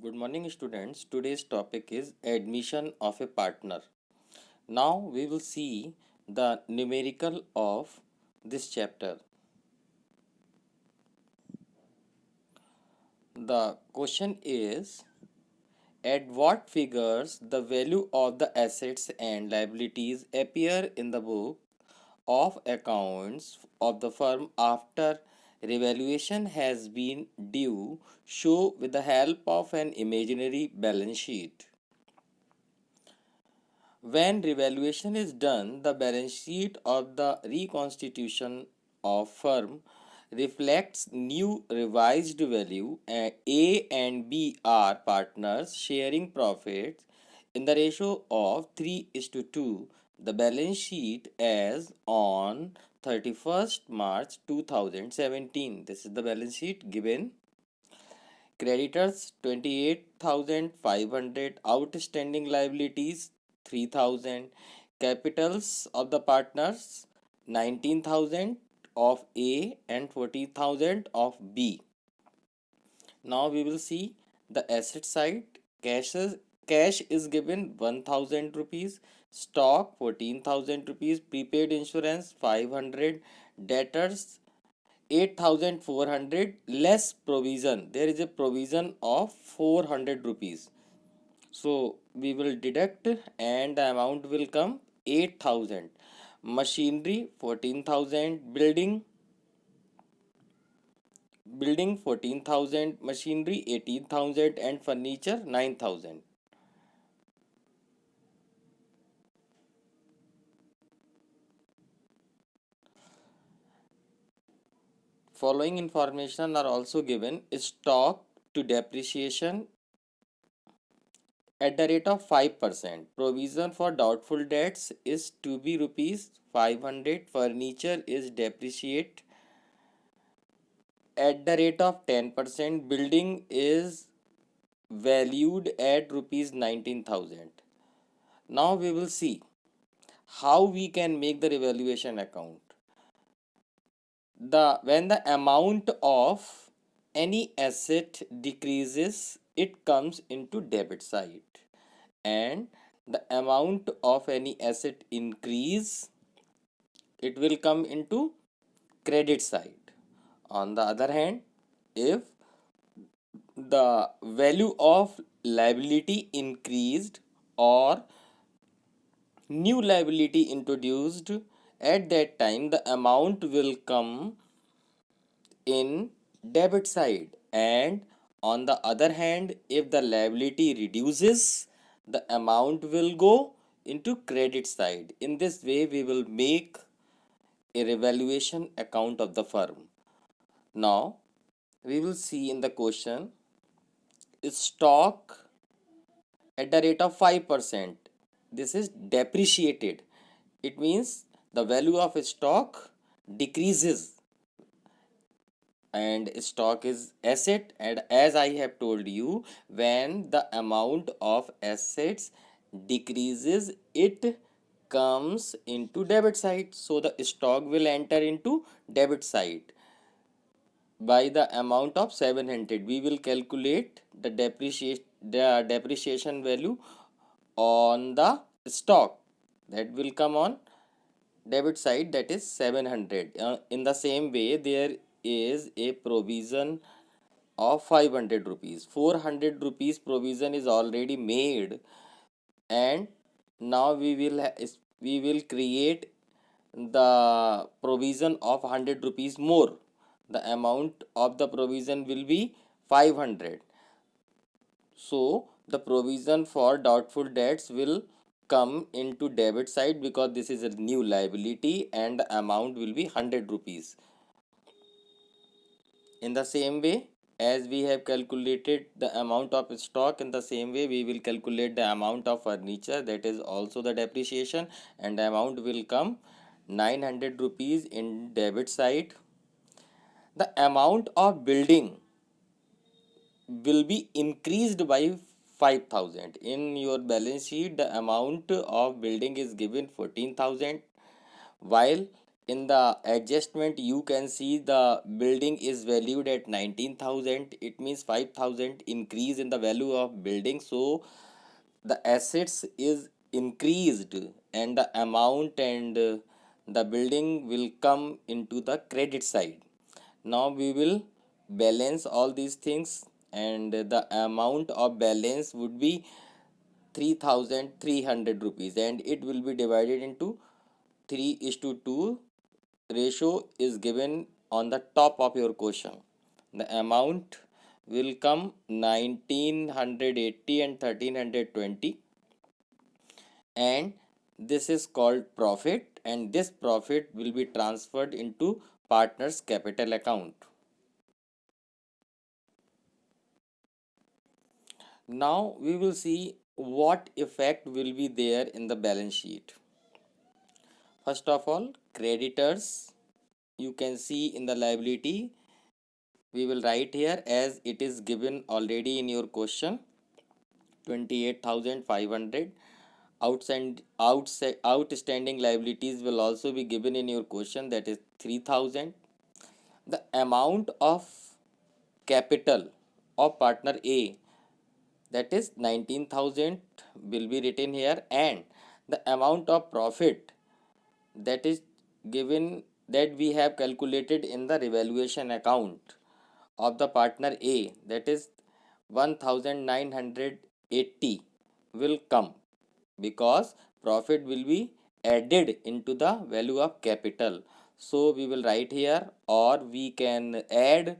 Good morning, students. Today's topic is admission of a partner. Now we will see the numerical of this chapter. The question is, at what figures the value of the assets and liabilities appear in the book of accounts of the firm after revaluation has been due, show with the help of an imaginary balance sheet. When revaluation is done, the balance sheet of the reconstitution of firm reflects new revised value, and A and B are partners sharing profits in the ratio of 3 is to 2. The balance sheet as on 31st March 2017. This is the balance sheet given. Creditors 28,500, outstanding liabilities 3,000, capitals of the partners 19,000 of A and 40,000 of B. Now we will see the asset side. Cash is given 1,000 rupees, stock 14,000 rupees, prepaid insurance 500, debtors 8,400 less provision. There is a provision of 400 rupees. So we will deduct and the amount will come 8,000. Machinery 14,000. Building 14,000. Machinery 18,000 and furniture 9,000. Following information are also given. Stock to depreciation at the rate of 5%. Provision for doubtful debts is to be rupees 500. Furniture is depreciate at the rate of 10%. Building is valued at rupees 19,000. Now we will see how we can make the revaluation account. When the amount of any asset decreases, it comes into debit side, and the amount of any asset increase, it will come into credit side. On the other hand, if the value of liability increased or new liability introduced, at that time the amount will come in debit side, and on the other hand, if the liability reduces, the amount will go into credit side. In this way we will make a revaluation account of the firm. Now we will see in the question, stock at the rate of 5%. This is depreciated. It means the value of stock decreases, and stock is asset, and as I have told you, when the amount of assets decreases, it comes into debit side, so the stock will enter into debit side. By the amount of 700, we will calculate the depreciation value on the stock, that will come on debit side, that is 700. In the same way, there is a provision of 500 rupees. 400 rupees provision is already made, and now we will create the provision of 100 rupees more. The amount of the provision will be 500. So the provision for doubtful debts will come into debit side, because this is a new liability, and the amount will be 100 rupees. In the same way, as we have calculated the amount of stock, in the same way we will calculate the amount of furniture, that is also the depreciation, and the amount will come 900 rupees in debit side. The amount of building will be increased by 5,000. In your balance sheet, the amount of building is given 14,000, while in the adjustment you can see the building is valued at 19,000. It means 5,000 increase in the value of building. So the assets is increased and the amount and the building will come into the credit side. Now we will balance all these things, and the amount of balance would be 3,300 rupees, and it will be divided into 3:2 ratio is given on the top of your question. The amount will come 1980 and 1320, and this is called profit, and this profit will be transferred into partner's capital account. Now we will see what effect will be there in the balance sheet. First of all, creditors, you can see in the liability, we will write here as it is given already in your question, 28,500. Outstanding liabilities will also be given in your question, that is 3,000. The amount of capital of partner A, that is 19,000, will be written here, and the amount of profit that is given, that we have calculated in the revaluation account of the partner A, that is 1980, will come, because profit will be added into the value of capital. So we will write here, or we can add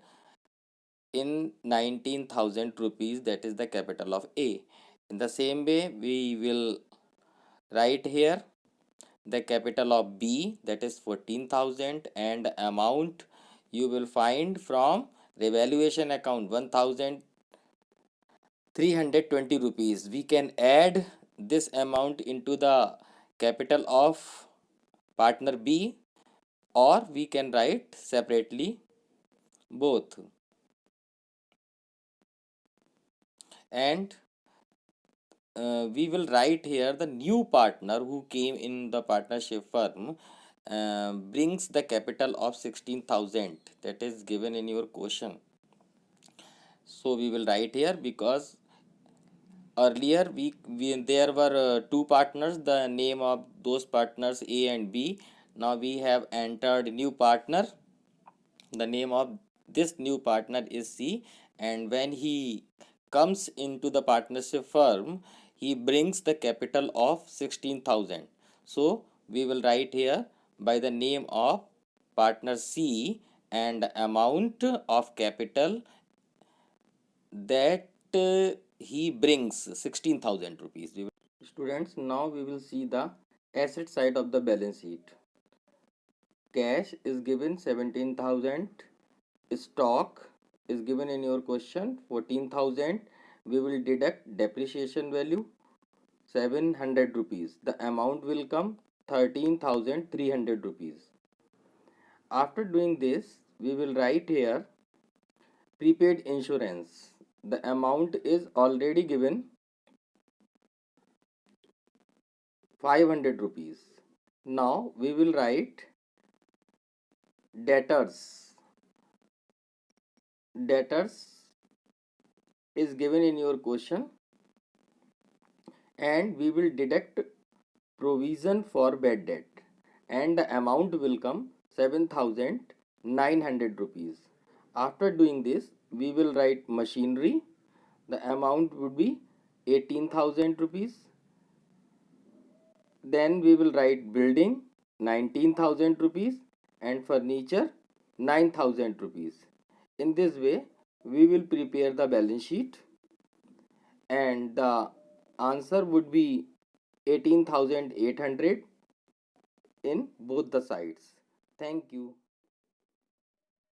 in 19,000 rupees, that is the capital of A. In the same way, we will write here the capital of B, that is 14,000, and amount you will find from revaluation account 1,320 rupees. We can add this amount into the capital of partner B, or we can write separately both. And we will write here the new partner who came in the partnership firm brings the capital of 16,000, that is given in your question. So we will write here, because earlier we there were two partners, the name of those partners A and B. Now we have entered new partner, the name of this new partner is C, and when he comes into the partnership firm, he brings the capital of 16,000. So we will write here by the name of partner C and amount of capital that he brings 16,000 rupees. Students, now we will see the asset side of the balance sheet. Cash is given 17,000. Stock is given in your question 14,000. We will deduct depreciation value 700 rupees. The amount will come 13,300 rupees. After doing this, we will write here prepaid insurance. The amount is already given 500 rupees. Now we will write debtors. Debtors is given in your question, and we will deduct provision for bad debt, and the amount will come 7,900 rupees. After doing this, we will write machinery. The amount would be 18,000 rupees. Then we will write building 19,000 rupees and furniture 9,000 rupees. In this way, we will prepare the balance sheet, and the answer would be 18,800 in both the sides. Thank you.